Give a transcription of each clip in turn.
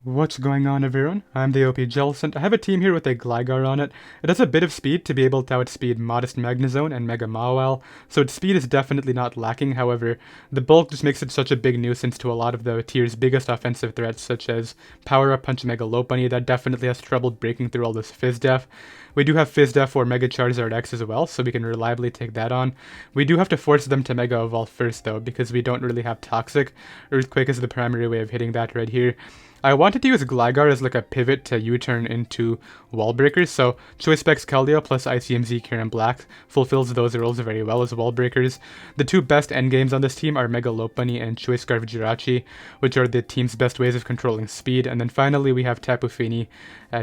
What's going on, everyone? I'm the OPJellicent. I have a team here with a Gligar on it. It has a bit of speed to be able to outspeed Modest Magnezone and Mega Mawile, so its speed is definitely not lacking. However, the bulk just makes it such a big nuisance to a lot of the tier's biggest offensive threats, such as Power Up Punch Mega Lopunny that definitely has trouble breaking through all this Fizz Def. We do have Fizz Def for Mega Charizard X as well, so we can reliably take that on. We do have to force them to Mega Evolve first, though, because we don't really have Toxic. Earthquake is the primary way of hitting that right here. I wanted to use Gligar as like a pivot to U-turn into Wall Breakers, so Choice Specs Keldeo plus ICMZ Kieran Black fulfills those roles very well as Wall Breakers. The two best endgames on this team are Mega Lopunny and Choice Scarf Jirachi, which are the team's best ways of controlling speed, and then finally we have Tapu Fini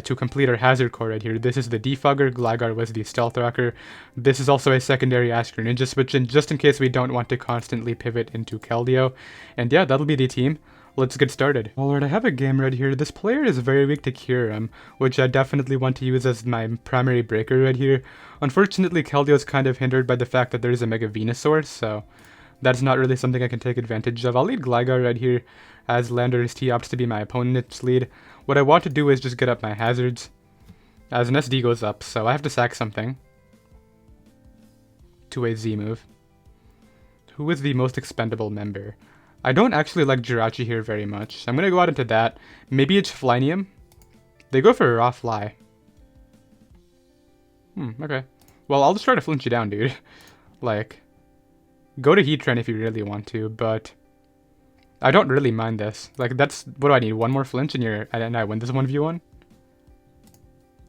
to complete our Hazard Core right here. This is the Defogger, Gligar was the Stealth Rocker. This is also a secondary Ask Your Ninja switch in just in case we don't want to constantly pivot into Keldeo. And yeah, that'll be the team. Let's get started. Alright, I have a game right here. This player is very weak to Kyurem, which I definitely want to use as my primary breaker right here. Unfortunately, Keldeo is kind of hindered by the fact that there is a Mega Venusaur, so that's not really something I can take advantage of. I'll lead Gligar right here, as Landorus T opts to be my opponent's lead. What I want to do is just get up my hazards, as an SD goes up, so I have to sack something to a Z move. Who is the most expendable member? I don't actually like Jirachi here very much. I'm going to go out into that. Maybe it's Flynium. They go for a Raw Fly. Okay. Well, I'll just try to flinch you down, dude. Like, go to Heatran if you really want to, but I don't really mind this. Like, that's, what do I need? One more flinch and I win this 1v1?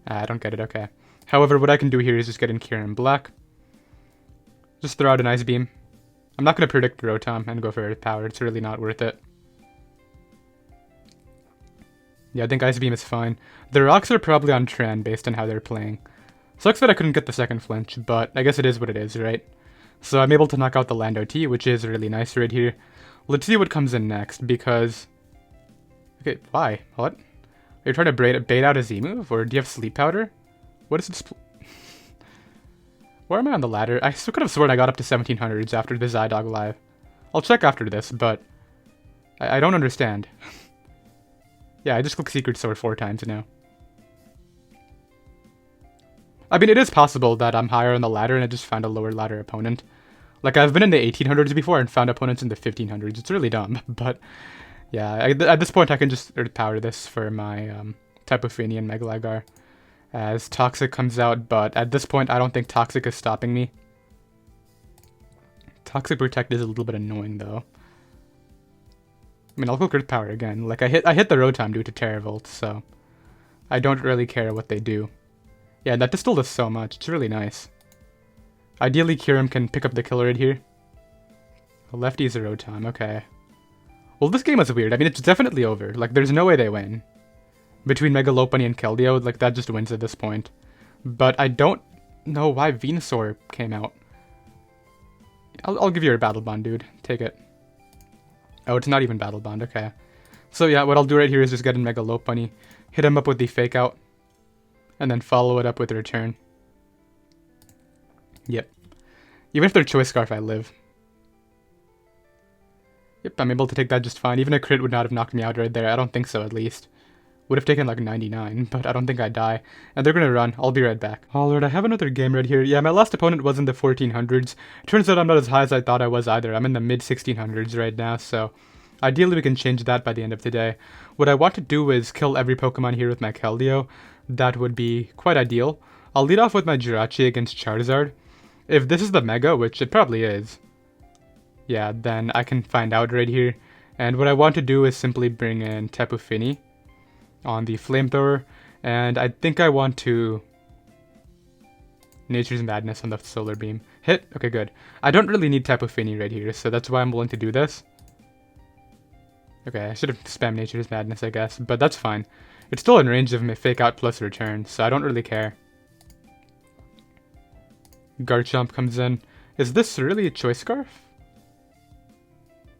I don't get it, okay. However, what I can do here is just get in Kieran Black. Just throw out an Ice Beam. I'm not going to predict Rotom and go for Earth Power. It's really not worth it. Yeah, I think Ice Beam is fine. The rocks are probably on trend based on how they're playing. Sucks that I couldn't get the second flinch, but I guess it is what it is, right? So I'm able to knock out the Lando T, which is really nice right here. Let's see what comes in next, because... Okay, why? What? Are you trying to bait out a Z move, or do you have Sleep Powder? What is it? Where am I on the ladder? I still could have sworn I got up to 1700s after the Zydog live. I'll check after this, but I don't understand. Yeah, I just clicked Secret Sword 4 times now. I mean, it is possible that I'm higher on the ladder and I just found a lower ladder opponent. Like, I've been in the 1800s before and found opponents in the 1500s. It's really dumb, but yeah, at this point I can just Earth Power this for my Tapu Fini and Gligar. As Toxic comes out, but at this point I don't think Toxic is stopping me. Toxic Protect is a little bit annoying though. I mean, I'll go Earth Power again. Like, I hit the Rotom due to Terravolt, so I don't really care what they do. Yeah, that Distal does so much. It's really nice. Ideally, Kyurem can pick up the killer right here. Lefty is a Rotom, okay. Well, this game is weird. I mean, it's definitely over. Like, there's no way they win. Between Mega Lopunny and Keldeo, like, that just wins at this point. But I don't know why Venusaur came out. I'll give you a Battle Bond, dude. Take it. Oh, it's not even Battle Bond, okay. So yeah, what I'll do right here is just get in Mega Lopunny, hit him up with the Fake Out, and then follow it up with Return. Yep. Even if they're Choice Scarf, I live. Yep, I'm able to take that just fine. Even a crit would not have knocked me out right there. I don't think so, at least. Would have taken like 99, but I don't think I'd die. And they're gonna run. I'll be right back. Alright, I have another game right here. Yeah, my last opponent was in the 1400s. Turns out I'm not as high as I thought I was either. I'm in the mid 1600s right now, so ideally we can change that by the end of the day. What I want to do is kill every Pokemon here with my Keldeo. That would be quite ideal. I'll lead off with my Jirachi against Charizard. If this is the Mega, which it probably is, yeah, then I can find out right here. And what I want to do is simply bring in Tapu Fini on the Flamethrower, and I think I want to Nature's Madness on the Solar Beam. Hit? Okay, good. I don't really need Tapu Fini right here, so that's why I'm willing to do this. Okay, I should have spammed Nature's Madness, I guess, but that's fine. It's still in range of my Fake Out plus Return, so I don't really care. Garchomp comes in. Is this really a Choice Scarf?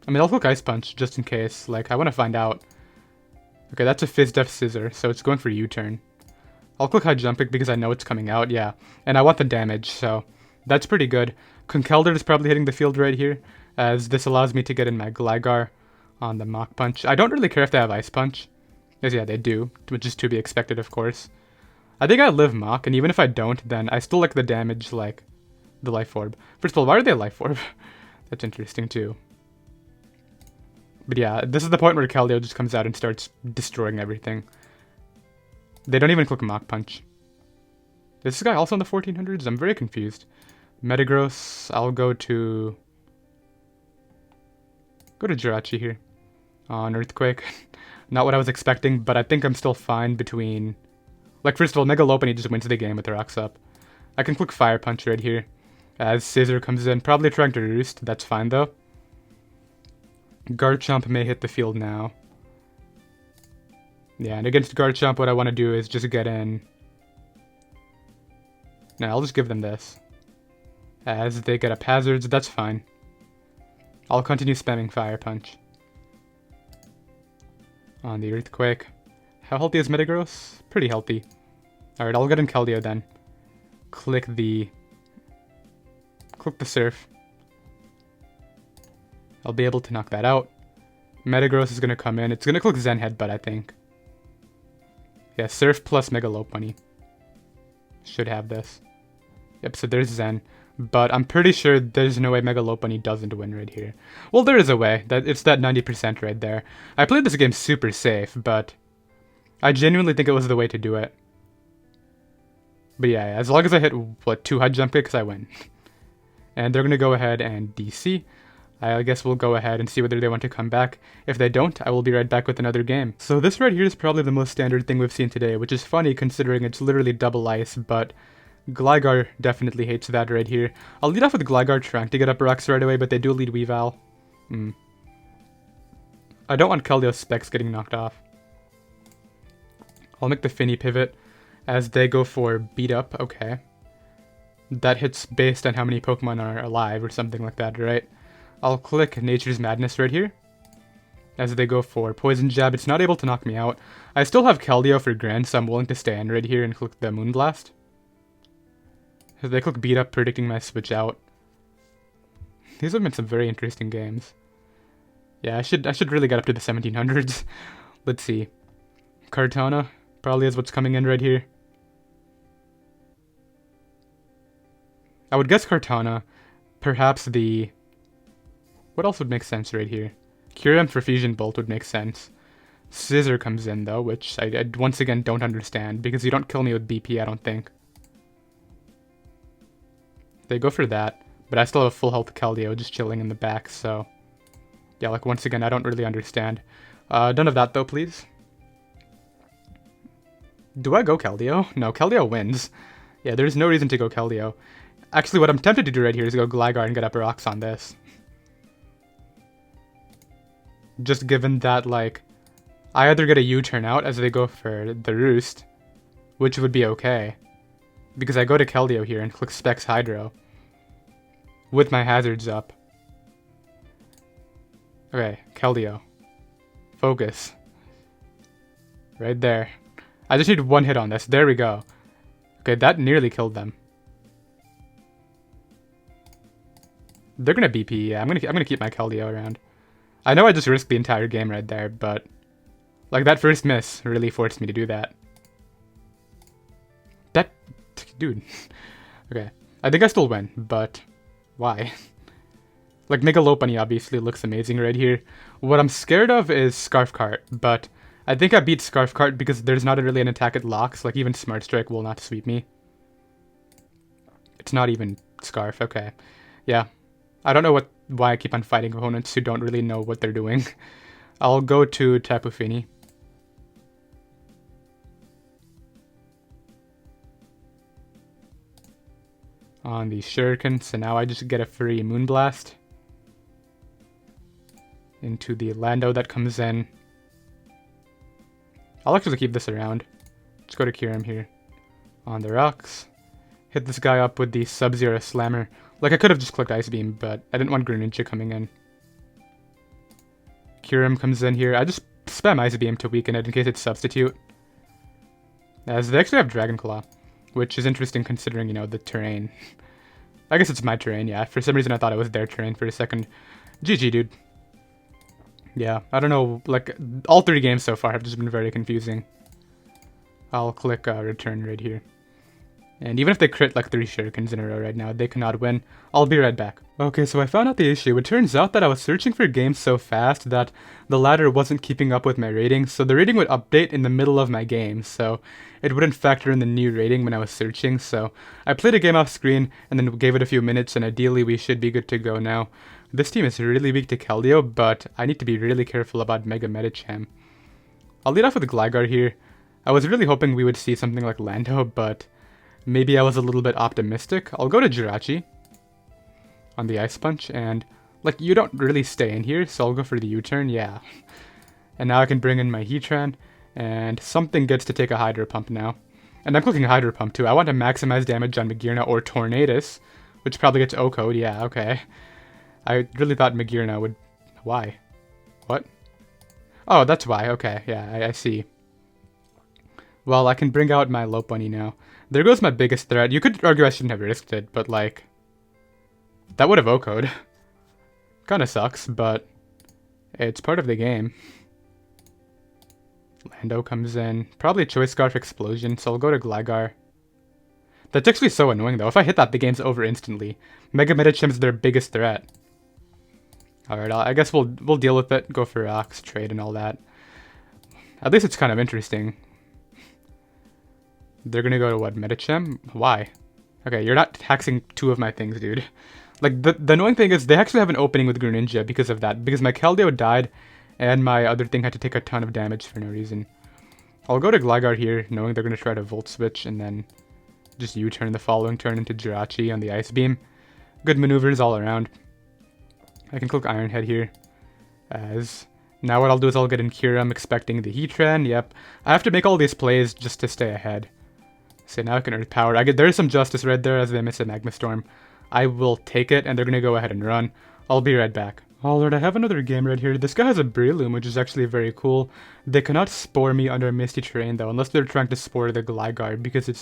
I mean, I'll click Ice Punch just in case. Like, I want to find out. Okay, that's a Fizz Def Scissor, so it's going for U-turn. I'll click High Jump because I know it's coming out, yeah. And I want the damage, so that's pretty good. Conkeldurr is probably hitting the field right here, as this allows me to get in my Gligar on the Mach Punch. I don't really care if they have Ice Punch. Yes, yeah, they do, which is to be expected, of course. I think I live Mach, and even if I don't, then I still like the damage, like the Life Orb. First of all, why are they Life Orb? That's interesting, too. But yeah, this is the point where Keldeo just comes out and starts destroying everything. They don't even click Mach Punch. Is this guy also in the 1400s? I'm very confused. Metagross, I'll go to Jirachi here. On Earthquake. Not what I was expecting, but I think I'm still fine between... Like, first of all, Mega Lopunny just wins the game with the rocks up. I can click Fire Punch right here. As Scizor comes in, probably trying to roost. That's fine, though. Garchomp may hit the field now. Yeah, and against Garchomp, what I want to do is just get in... No, I'll just give them this. As they get up hazards, that's fine. I'll continue spamming Fire Punch. On the Earthquake. How healthy is Metagross? Pretty healthy. Alright, I'll get in Keldeo then. Click the Surf. I'll be able to knock that out. Metagross is going to come in. It's going to click Zen Headbutt, I think. Yeah, Surf plus Mega Lopunny. Should have this. Yep, so there's Zen. But I'm pretty sure there's no way Mega Lopunny doesn't win right here. Well, there is a way. It's that 90% right there. I played this game super safe, but I genuinely think it was the way to do it. But yeah, as long as I hit, what, 2 high jump kicks, I win. And they're going to go ahead and DC. I guess we'll go ahead and see whether they want to come back. If they don't, I will be right back with another game. So this right here is probably the most standard thing we've seen today, which is funny considering it's literally double ice, but Gligar definitely hates that right here. I'll lead off with Gligar trying to get up rocks right away, but they do lead Weavile. I don't want Keldeo's specs getting knocked off. I'll make the Finny pivot as they go for beat up. Okay. That hits based on how many Pokemon are alive or something like that, right? I'll click Nature's Madness right here. As they go for Poison Jab, it's not able to knock me out. I still have Keldeo for Grand, so I'm willing to stay in right here and click the Moonblast. So they click Beat Up, predicting my switch out. These have been some very interesting games. Yeah, I should really get up to the 1700s. Let's see. Kartana probably is what's coming in right here. I would guess Kartana. Perhaps the... What else would make sense right here? Kyurem for Fusion Bolt would make sense. Scizor comes in though, which I once again don't understand, because you don't kill me with BP, I don't think. They go for that, but I still have a full health Keldeo just chilling in the back, so... Yeah, like once again, I don't really understand. None of that though, please. Do I go Keldeo? No, Keldeo wins. Yeah, there's no reason to go Keldeo. Actually, what I'm tempted to do right here is go Gligar and get up rocks on this. Just given that, like, I either get a U-turn out as they go for the Roost, which would be okay, because I go to Keldeo here and click Specs Hydro with my hazards up. Okay, Keldeo. Focus. Right there. I just need one hit on this. There we go. Okay, that nearly killed them. They're gonna BP. Yeah, I'm gonna keep my Keldeo around. I know I just risked the entire game right there, but like that first miss really forced me to do that. That dude. Okay, I think I still win, but why? Like Mega Lopunny obviously looks amazing right here. What I'm scared of is Scarf Cart, but I think I beat Scarf Cart because there's not really an attack it locks. Like even Smart Strike will not sweep me. It's not even Scarf. Okay, yeah. I don't know why I keep on fighting opponents who don't really know what they're doing. I'll go to Tapu Fini. On the Shuriken, so now I just get a free Moonblast. Into the Lando that comes in. I'll actually keep this around. Let's go to Kyurem here. On the rocks. Hit this guy up with the Sub-Zero Slammer. Like, I could have just clicked Ice Beam, but I didn't want Greninja coming in. Kyurem comes in here. I just spam Ice Beam to weaken it in case it's Substitute. As they actually have Dragon Claw, which is interesting considering, you know, the terrain. I guess it's my terrain, yeah. For some reason I thought it was their terrain for a second. GG, dude. Yeah, I don't know, like, all 3 games so far have just been very confusing. I'll click return right here. And even if they crit like 3 shurikens in a row right now, they cannot win. I'll be right back. Okay, so I found out the issue. It turns out that I was searching for games so fast that the ladder wasn't keeping up with my rating, so the rating would update in the middle of my game, so it wouldn't factor in the new rating when I was searching, so I played a game off screen and then gave it a few minutes, and ideally we should be good to go now. This team is really weak to Keldeo, but I need to be really careful about Mega Medicham. I'll lead off with Gligar here. I was really hoping we would see something like Lando, but maybe I was a little bit optimistic. I'll go to Jirachi on the Ice Punch, and, like, you don't really stay in here, so I'll go for the U-turn, yeah. And now I can bring in my Heatran, and something gets to take a Hydro Pump now. And I'm clicking Hydro Pump too. I want to maximize damage on Magearna or Tornadus, which probably gets O-Code, yeah, okay. I really thought Magearna would... Why? What? Oh, that's why, okay, yeah, I see. Well, I can bring out my Lopunny now. There goes my biggest threat. You could argue I shouldn't have risked it, but like... That would have O-Code. Kinda sucks, but... It's part of the game. Lando comes in. Probably Choice Scarf Explosion, so I'll go to Gligar. That's actually so annoying though. If I hit that, the game's over instantly. Mega Medichim's their biggest threat. Alright, I guess we'll deal with it. Go for rocks, trade, and all that. At least it's kind of interesting. They're gonna go to what, Medicham? Why? Okay, you're not taxing 2 of my things, dude. Like, the annoying thing is they actually have an opening with Greninja because of that. Because my Keldeo died, and my other thing had to take a ton of damage for no reason. I'll go to Gligar here, knowing they're gonna try to Volt Switch, and then just U-turn the following turn into Jirachi on the Ice Beam. Good maneuvers all around. I can click Iron Head here. As... Now what I'll do is I'll get in Kira. I'm expecting the Heatran, yep. I have to make all these plays just to stay ahead. So now I can Earth Power. There's some justice right there as they miss a Magma Storm. I will take it, and they're going to go ahead and run. I'll be right back. Alright, I have another game right here. This guy has a Breloom, which is actually very cool. They cannot Spore me under Misty Terrain, though, unless they're trying to Spore the Gligar, because it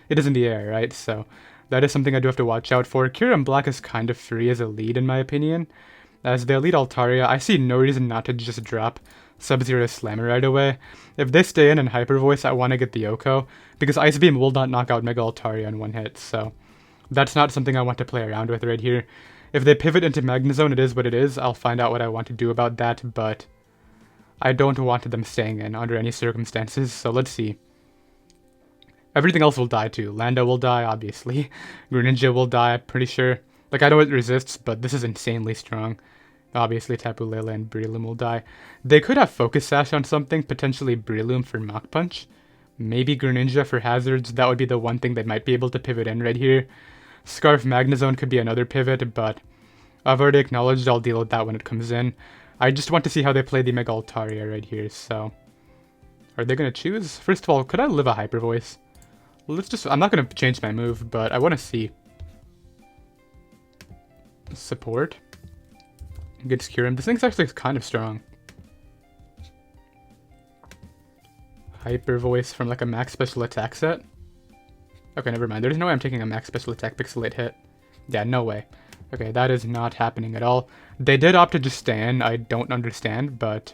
is in the air, right? So that is something I do have to watch out for. Kyurem Black is kind of free as a lead, in my opinion. As they lead Altaria, I see no reason not to just drop Sub-Zero Slammer right away. If they stay in Hyper Voice, I want to get the Oko, because Ice Beam will not knock out Mega Altaria in one hit, so that's not something I want to play around with right here. If they pivot into Magnezone, it is what it is. I'll find out what I want to do about that, but I don't want them staying in under any circumstances, so let's see. Everything else will die too. Lando will die, obviously. Greninja will die, pretty sure. Like, I know it resists, but this is insanely strong. Obviously, Tapu Lele and Breloom will die. They could have Focus Sash on something, potentially Breloom for Mach Punch. Maybe Greninja for hazards. That would be the one thing they might be able to pivot in right here. Scarf Magnezone could be another pivot, but I've already acknowledged I'll deal with that when it comes in. I just want to see how they play the Mega Altaria right here, so... Are they going to choose? First of all, could I live a Hyper Voice? I'm not going to change my move, but I want to see. Support. Gets Kyurem. This thing's actually kind of strong. Hyper Voice from like a max special attack set. Okay, never mind. There's no way I'm taking a max special attack pixelate hit. Yeah, no way. Okay, that is not happening at all. They did opt to just stay in. I don't understand, but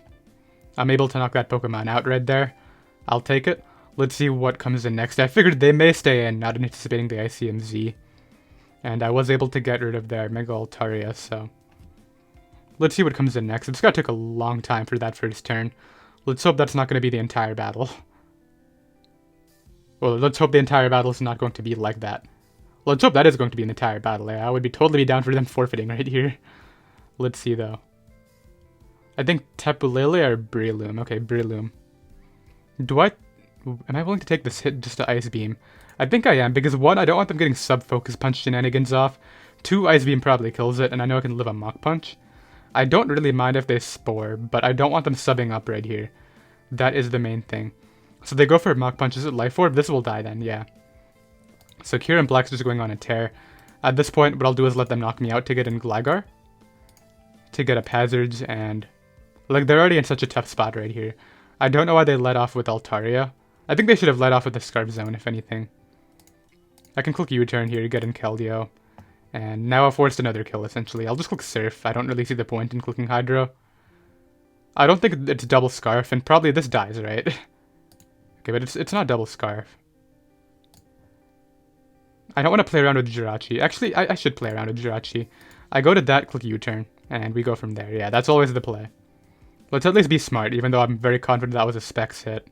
I'm able to knock that Pokemon out right there. I'll take it. Let's see what comes in next. I figured they may stay in, not anticipating the ICMZ. And I was able to get rid of their Mega Altaria, so... Let's see what comes in next. It's gonna take a long time for that first turn. Let's hope that's not gonna be the entire battle. Well, let's hope the entire battle is not going to be like that. Let's hope that is going to be an entire battle. Yeah, I would totally be down for them forfeiting right here. Let's see, though. I think Tapu Lele or Breloom. Okay, Breloom. Am I willing to take this hit just to Ice Beam? I think I am, because 1, I don't want them getting sub-focus punch shenanigans off. 2, Ice Beam probably kills it, and I know I can live a Mach Punch. I don't really mind if they Spore, but I don't want them subbing up right here. That is the main thing. So they go for Mach Punch. Is it Life Orb? This will die then, yeah. So Kyurem Black's just going on a tear. At this point, what I'll do is let them knock me out to get in Gligar. To get up Hazards, and... Like, they're already in such a tough spot right here. I don't know why they let off with Altaria. I think they should have let off with the Scarf Zone, if anything. I can click U-turn here to get in Keldeo. And now I've forced another kill, essentially. I'll just click Surf. I don't really see the point in clicking Hydro. I don't think it's double Scarf, and probably this dies, right? Okay, but it's not double Scarf. I don't want to play around with Jirachi. Actually, I should play around with Jirachi. I go to that, click U-turn, and we go from there. Yeah, that's always the play. Let's at least be smart, even though I'm very confident that was a Specs hit.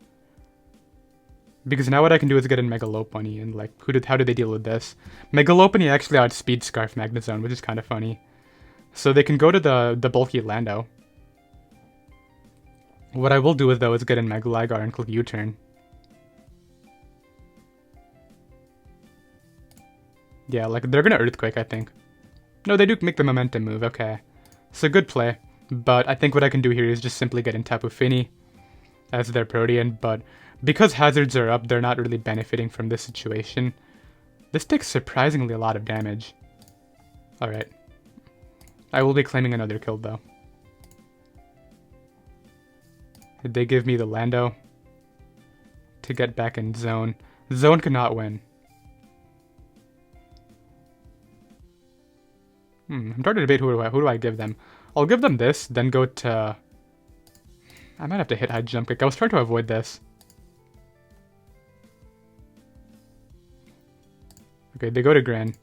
Because now what I can do is get in Mega Lopunny, and like, how do they deal with this? Mega Lopunny actually outspeeds Scarf Magnezone, which is kind of funny. So they can go to the bulky Lando. What I will do though is get in Mega Gligar and click U-turn. Yeah, like, they're gonna Earthquake, I think. No, they do make the momentum move, okay. So good play. But I think what I can do here is just simply get in Tapu Fini as their Protean, but because hazards are up, they're not really benefiting from this situation. This takes surprisingly a lot of damage. Alright. I will be claiming another kill, though. Did they give me the Lando to get back in Zone? Zone cannot win. I'm trying to debate who do I give them. I'll give them this, then go to... I might have to hit high jump kick. I was trying to avoid this. Okay, they go to Grin.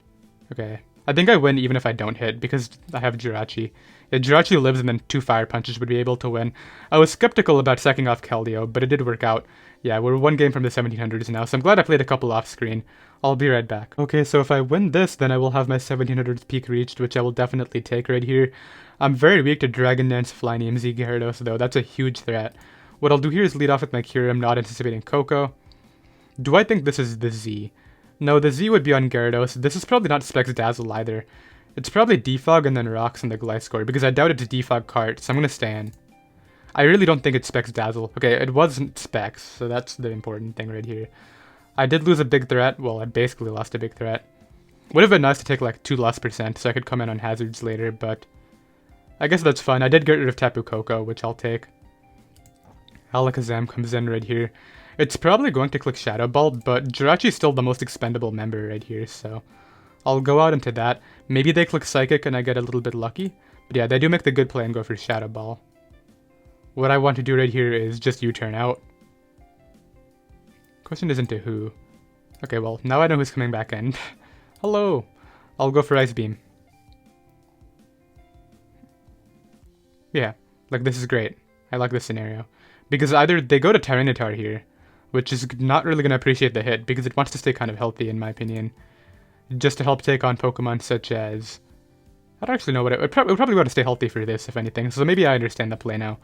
Okay. I think I win even if I don't hit, because I have Jirachi. Yeah, Jirachi lives and then 2 Fire Punches would be able to win. I was skeptical about sacking off Keldeo, but it did work out. Yeah, we're 1 game from the 1700s now, so I'm glad I played a couple off screen. I'll be right back. Okay, so if I win this, then I will have my 1700s peak reached, which I will definitely take right here. I'm very weak to Dragon Dance, Flyneem, Z Gyarados, though. That's a huge threat. What I'll do here is lead off with my Kyurem, not anticipating Koko. Do I think this is the Z? No, the Z would be on Gyarados. This is probably not Specs Dazzle either. It's probably Defog and then Rocks on the Gliscor, because I doubt it's Defog Cart, so I'm gonna stay in. I really don't think it's Specs Dazzle. Okay, it wasn't Specs, so that's the important thing right here. I did lose a big threat. Well, I basically lost a big threat. Would have been nice to take like 2 loss percent so I could come in on hazards later, but I guess that's fine. I did get rid of Tapu Koko, which I'll take. Alakazam comes in right here. It's probably going to click Shadow Ball, but Jirachi's still the most expendable member right here, so I'll go out into that. Maybe they click Psychic and I get a little bit lucky. But yeah, they do make the good play and go for Shadow Ball. What I want to do right here is just U-turn out. Question isn't to who. Okay, well, now I know who's coming back in. Hello! I'll go for Ice Beam. Yeah, like, this is great. I like this scenario. Because either they go to Tyranitar here, which is not really going to appreciate the hit, because it wants to stay kind of healthy, in my opinion. Just to help take on Pokemon such as... I don't actually know what it would probably want to stay healthy for this, if anything, so maybe I understand the play now.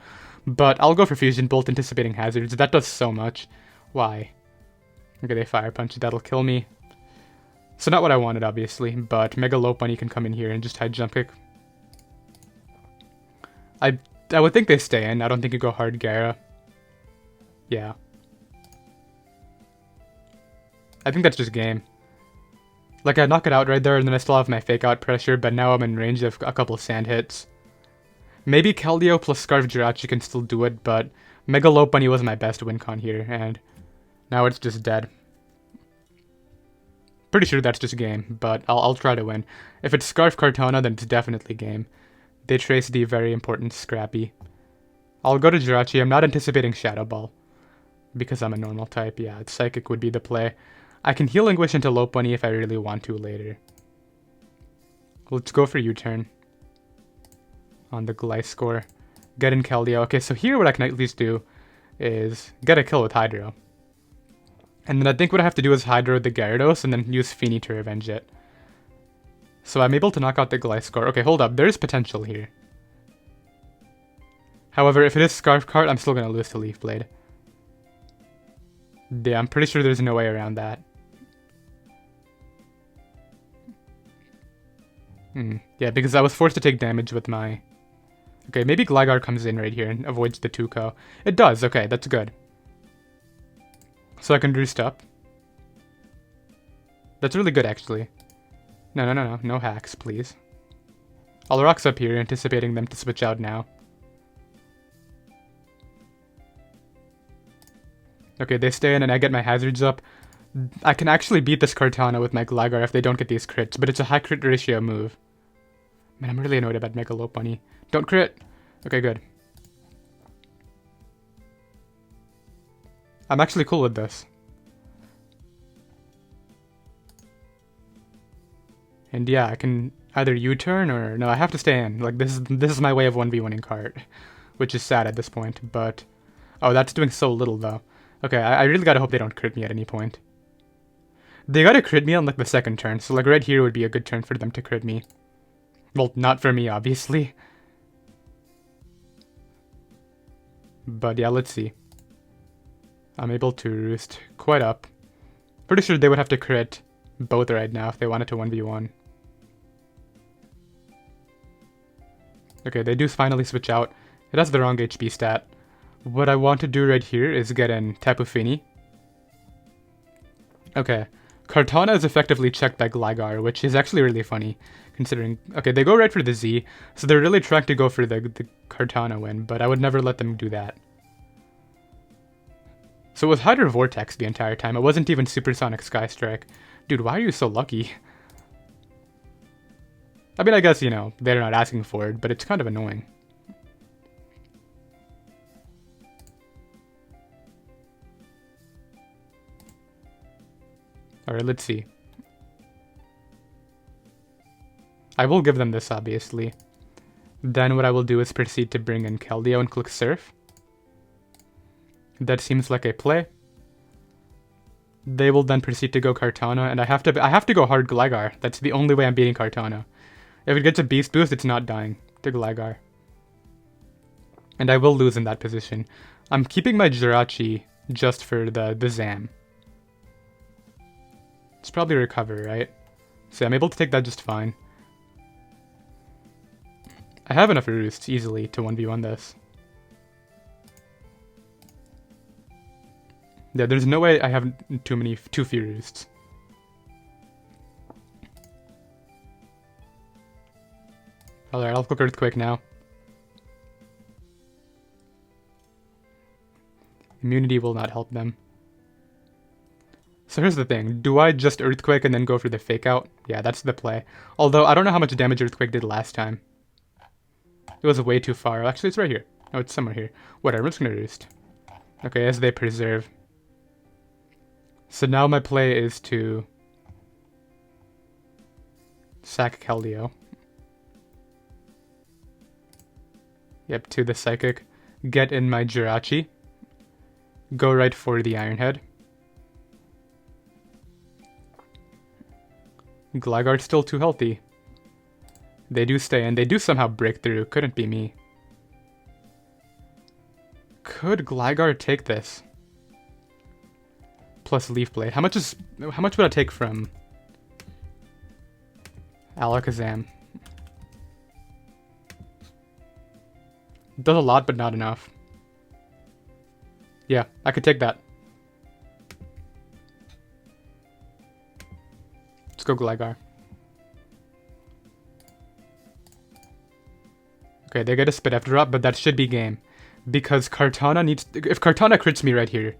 But I'll go for Fusion Bolt, anticipating hazards. That does so much. Why? Okay, they Fire Punch. That'll kill me. So not what I wanted, obviously, but Mega Lopunny can come in here and just high jump kick. I would think they stay in. I don't think you go hard Gara. Yeah. I think that's just game. Like, I knock it out right there, and then I still have my Fake Out pressure, but now I'm in range of a couple sand hits. Maybe Keldeo plus Scarf Jirachi can still do it, but Mega Lopunny was my best win con here, and now it's just dead. Pretty sure that's just game, but I'll try to win. If it's Scarf Kartana, then it's definitely game. They trace the very important Scrappy. I'll go to Jirachi. I'm not anticipating Shadow Ball, because I'm a normal type. Yeah, Psychic would be the play. I can heal Anguish into Lopunny if I really want to later. Let's go for U-turn on the Gliscor. Get in Keldeo. Okay, so here what I can at least do is get a kill with Hydro. And then I think what I have to do is Hydro the Gyarados and then use Fini to revenge it. So I'm able to knock out the Gliscor. Okay, hold up. There is potential here. However, if it is Scarf Cart, I'm still going to lose to Leaf Blade. Yeah, I'm pretty sure there's no way around that. Yeah, because I was forced to take damage with my... Okay, maybe Gligar comes in right here and avoids the Tuco. It does, okay, that's good. So I can roost up. That's really good, actually. No hacks, please. I'll Rocks up here, anticipating them to switch out now. Okay, they stay in and I get my hazards up. I can actually beat this Kartana with my Gligar if they don't get these crits, but it's a high crit ratio move. Man, I'm really annoyed about Mega Lopunny. Don't crit! Okay, good. I'm actually cool with this. And yeah, I can either U-turn or... No, I have to stay in. Like, this is my way of 1v1ing cart. Which is sad at this point, but... Oh, that's doing so little, though. Okay, I really gotta hope they don't crit me at any point. They gotta crit me on, like, the second turn, so, like, right here would be a good turn for them to crit me. Well, not for me, obviously. But yeah, let's see. I'm able to roost quite up. Pretty sure they would have to crit both right now if they wanted to 1v1. Okay, they do finally switch out. It has the wrong HP stat. What I want to do right here is get in Tapu Fini. Okay, Kartana is effectively checked by Gligar, which is actually really funny, considering... Okay, they go right for the Z, so they're really trying to go for the Kartana win, but I would never let them do that. So it was Hydro Vortex the entire time, it wasn't even Supersonic Sky Strike. Dude, why are you so lucky? I mean, I guess, you know, they're not asking for it, but it's kind of annoying. Alright, let's see. I will give them this, obviously. Then what I will do is proceed to bring in Keldeo and click Surf. That seems like a play. They will then proceed to go Kartana, and I have to go hard Gligar. That's the only way I'm beating Kartana. If it gets a Beast Boost, it's not dying to Gligar. And I will lose in that position. I'm keeping my Jirachi just for the Zam. It's probably recover, right? So I'm able to take that just fine. I have enough roosts easily to 1v1 this. Yeah, there's no way I have too few roosts. Alright, I'll click Earthquake now. Immunity will not help them. So here's the thing, do I just Earthquake and then go for the Fake Out? Yeah, that's the play. Although, I don't know how much damage Earthquake did last time. It was way too far. Actually, it's right here. Oh, it's somewhere here. Whatever, I'm just gonna Roost. Okay, as they preserve. So now my play is to sack Keldeo. Yep, to the Psychic. Get in my Jirachi. Go right for the Iron Head. Gligar's still too healthy. They do stay in. They do somehow break through. Couldn't be me. Could Gligar take this? Plus Leaf Blade. How much would I take from Alakazam? Does a lot, but not enough. Yeah, I could take that. Let's go Gligar. Okay, they get a Spit F drop, but that should be game. Because Kartana needs... If Kartana crits me right here,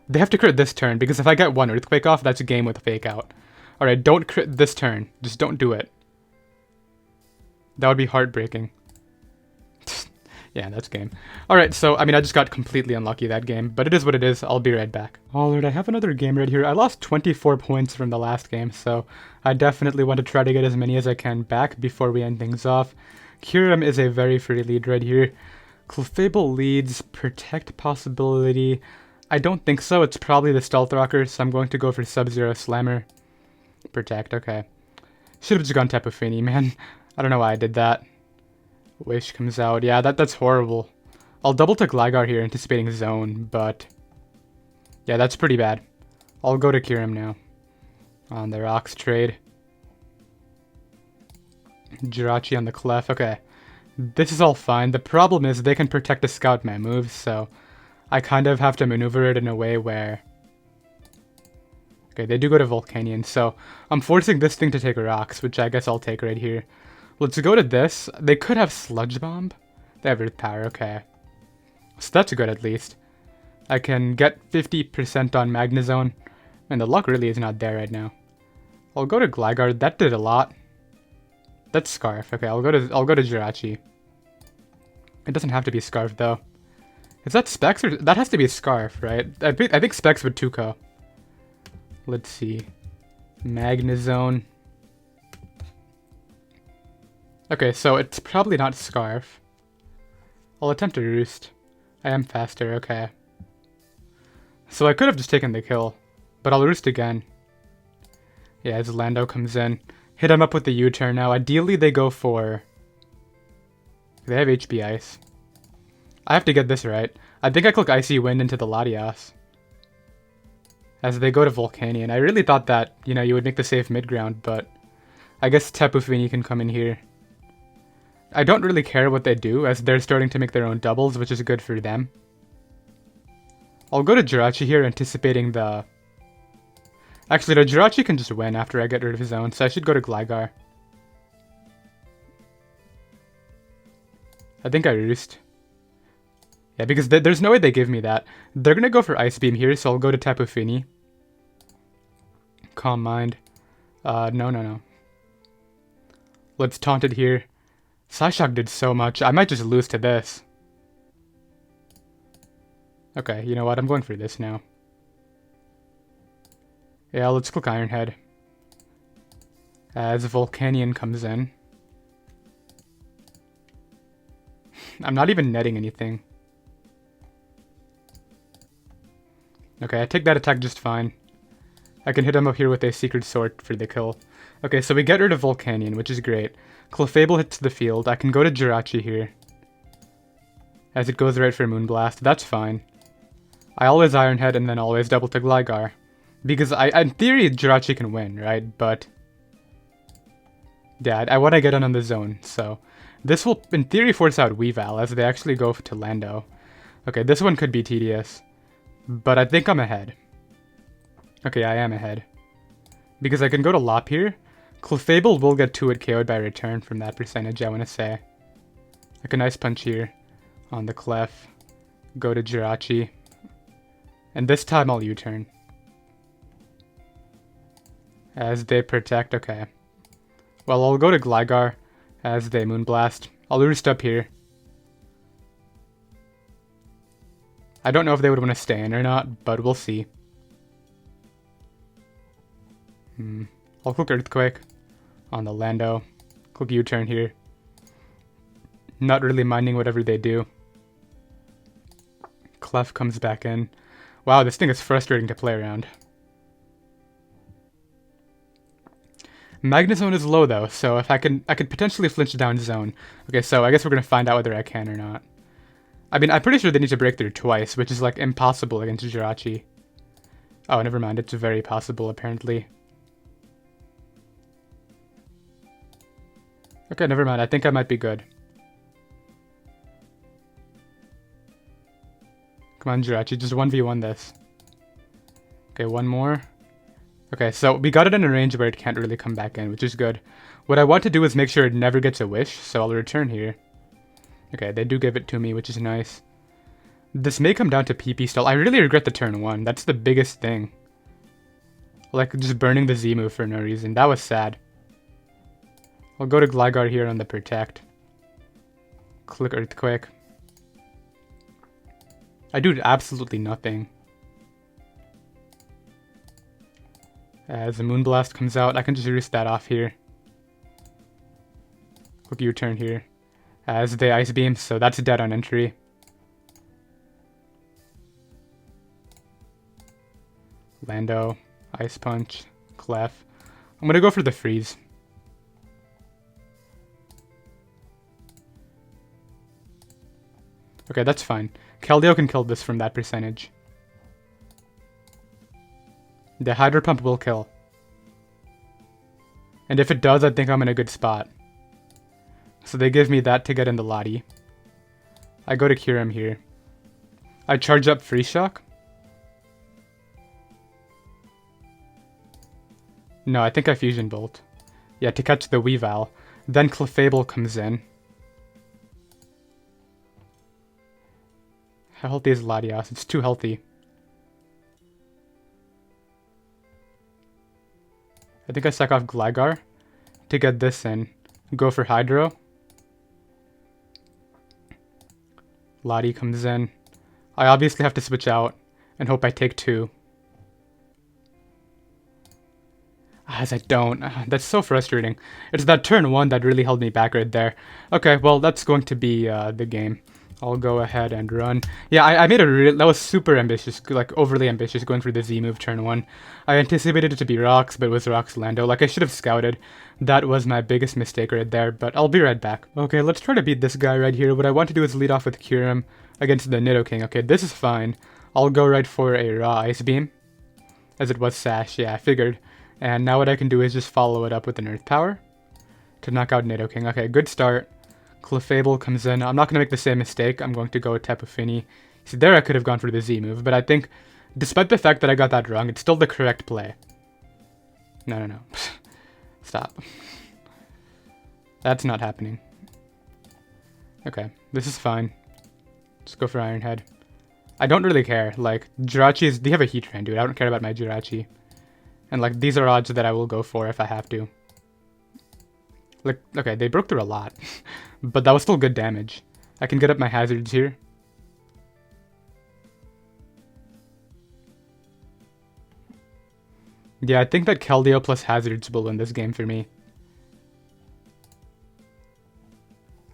they have to crit this turn, because if I get one Earthquake off, that's a game with a Fake Out. Alright, don't crit this turn. Just don't do it. That would be heartbreaking. Yeah, that's game. Alright, so, I mean, I just got completely unlucky that game, but it is what it is. I'll be right back. Alright, I have another game right here. I lost 24 points from the last game, so I definitely want to try to get as many as I can back before we end things off. Kyurem is a very free lead right here. Clefable leads, Protect possibility. I don't think so. It's probably the Stealth Rocker, so I'm going to go for Sub-Zero Slammer. Protect, okay. Should have just gone Tapu Fini, man. I don't know why I did that. Wish comes out. Yeah, that's horrible. I'll double to Gligar here, anticipating Zone, but... Yeah, that's pretty bad. I'll go to Kyurem now. On the Rocks trade. Jirachi on the Clef. Okay. This is all fine. The problem is they can protect the Scout Man moves, so... I kind of have to maneuver it in a way where... Okay, they do go to Volcanion, so... I'm forcing this thing to take Rocks, which I guess I'll take right here. Let's go to this. They could have Sludge Bomb. They have Earth Power, okay. So that's good at least. I can get 50% on Magnezone. And the luck really is not there right now. I'll go to Gligar. That did a lot. That's Scarf. Okay, I'll go to Jirachi. It doesn't have to be Scarf though. Is that Specs or that has to be a Scarf, right? I think Specs would Tuco. Let's see. Magnezone. Okay, so it's probably not Scarf. I'll attempt to Roost. I am faster, okay. So I could have just taken the kill, but I'll Roost again. Yeah, as Lando comes in. Hit him up with the U-turn now. Ideally, they go for... They have HB Ice. I have to get this right. I think I click Icy Wind into the Latias. As they go to Volcanion. I really thought that, you know, you would make the safe mid-ground, but... I guess Tapu Fini can come in here. I don't really care what they do, as they're starting to make their own doubles, which is good for them. I'll go to Jirachi here, anticipating the... Actually, no, Jirachi can just win after I get rid of his own, so I should go to Gligar. I think I Roost. Yeah, because there's no way they give me that. They're gonna go for Ice Beam here, so I'll go to Tapu Fini. Calm Mind. No. Let's taunt it here. Psyshock did so much. I might just lose to this. Okay, you know what? I'm going for this now. Yeah, let's click Iron Head. As Volcanion comes in. I'm not even netting anything. Okay, I take that attack just fine. I can hit him up here with a Secret Sword for the kill. Okay, so we get rid of Volcanion, which is great. Clefable hits the field. I can go to Jirachi here. As it goes right for Moonblast. That's fine. I always Iron Head and then always double to Gligar. Because in theory, Jirachi can win, right? But... yeah, I want to get in on the zone, so... This will, in theory, force out Weavile as they actually go to Lando. Okay, this one could be tedious. But I think I'm ahead. Okay, I am ahead. Because I can go to Lop here. Clefable will get 2-hit KO'd by return from that percentage, I want to say. Like a nice punch here on the Clef. Go to Jirachi. And this time I'll U-turn. As they protect, okay. Well, I'll go to Gligar as they Moonblast. I'll Roost up here. I don't know if they would want to stay in or not, but we'll see. I'll click Earthquake on the Lando. Click U-turn here. Not really minding whatever they do. Clef comes back in. Wow, this thing is frustrating to play around. Magnezone is low though, so if I could potentially flinch down zone. Okay, so I guess we're gonna find out whether I can or not. I mean, I'm pretty sure they need to break through twice, which is like impossible against Jirachi. Oh, never mind, it's very possible apparently. Okay, never mind, I think I might be good. Come on, Jirachi, just 1v1 this. Okay, one more. Okay, so we got it in a range where it can't really come back in, which is good. What I want to do is make sure it never gets a wish, so I'll return here. Okay, they do give it to me, which is nice. This may come down to PP still. I really regret the turn 1. That's the biggest thing. Like, just burning the Z move for no reason. That was sad. I'll go to Gligar here on the Protect. Click Earthquake. I do absolutely nothing. As the Moonblast comes out, I can just Roost that off here. Click U-turn here. As they Ice Beam, so that's dead on entry. Lando, Ice Punch, Clef. I'm gonna go for the Freeze. Okay, that's fine. Keldeo can kill this from that percentage. The Hydro Pump will kill. And if it does, I think I'm in a good spot. So they give me that to get in the Lottie. I go to Kyurem here. I charge up Free Shock. No, I think I Fusion Bolt. Yeah, to catch the Weavile. Then Clefable comes in. How healthy is Latias? It's too healthy. I think I sack off Gligar to get this in. Go for Hydro. Lottie comes in. I obviously have to switch out and hope I take 2. As I don't. That's so frustrating. It's that turn 1 that really held me back right there. Okay, well, that's going to be the game. I'll go ahead and run. Yeah, I made that was super ambitious, like overly ambitious, going for the Z move turn 1. I anticipated it to be rocks, but it was rocks Lando. Like, I should have scouted. That was my biggest mistake right there, but I'll be right back. Okay, let's try to beat this guy right here. What I want to do is lead off with Kyurem against the Nidoking. Okay, this is fine. I'll go right for a raw Ice Beam, as it was Sash. Yeah, I figured. And now what I can do is just follow it up with an Earth Power to knock out Nidoking. Okay, good start. Clefable comes in. I'm not going to make the same mistake. I'm going to go with Tapu Fini. See, there I could have gone for the Z move, but I think, despite the fact that I got that wrong, it's still the correct play. No. Stop. That's not happening. Okay, this is fine. Let's go for Iron Head. I don't really care. Like, Jirachi they have a Heatran, dude. I don't care about my Jirachi. And, like, these are odds that I will go for if I have to. Like, okay, they broke through a lot. But that was still good damage. I can get up my hazards here. Yeah, I think that Keldeo plus hazards will win this game for me.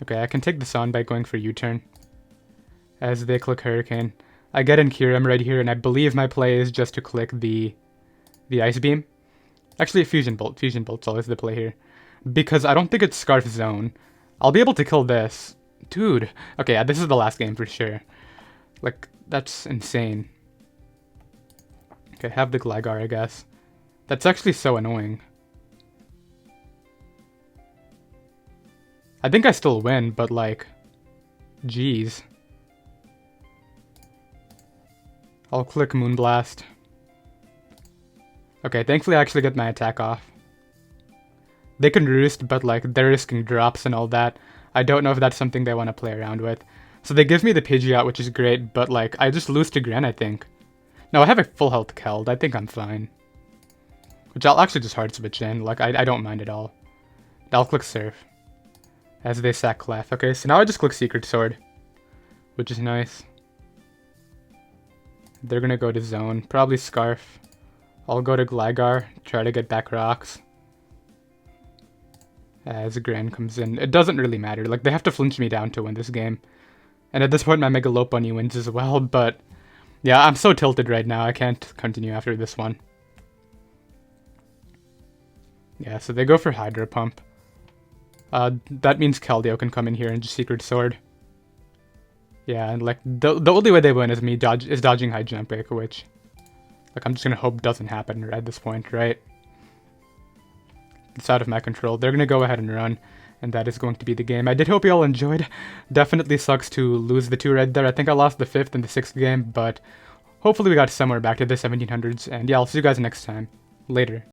Okay, I can take this on by going for U-turn. As they click Hurricane. I get in Kyurem right here, and I believe my play is just to click the Ice Beam. Actually, Fusion Bolt. Fusion Bolt's always the play here. Because I don't think it's Scarf Zone. I'll be able to kill this. Dude. Okay, yeah, this is the last game for sure. Like, that's insane. Okay, have the Gligar, I guess. That's actually so annoying. I think I still win, but like... Jeez. I'll click Moonblast. Okay, thankfully I actually get my attack off. They can roost, but like they're risking drops and all that. I don't know if that's something they want to play around with. So they give me the Pidgeot, which is great, but like I just lose to Gren, I think. No, I have a full health Keld. I think I'm fine. Which I'll actually just hard switch in. Like I don't mind at all. I'll click Surf. As they sack Clef. Okay, so now I just click Secret Sword. Which is nice. They're gonna go to Zone. Probably Scarf. I'll go to Gligar. Try to get back rocks. As Gran comes in. It doesn't really matter. Like, they have to flinch me down to win this game. And at this point, my Mega Lopunny wins as well, but... Yeah, I'm so tilted right now. I can't continue after this one. Yeah, so they go for Hydro Pump. That means Keldeo can come in here and just Secret Sword. Yeah, and like, the only way they win is me dodging High Jump Break, which... Like, I'm just gonna hope doesn't happen at this point, right? It's out of my control. They're gonna go ahead and run, and that is going to be the game. I did hope you all enjoyed. Definitely sucks to lose the 2 right there. I think I lost the 5th and the 6th game, but hopefully we got somewhere back to the 1700s. And yeah, I'll see you guys next time. Later.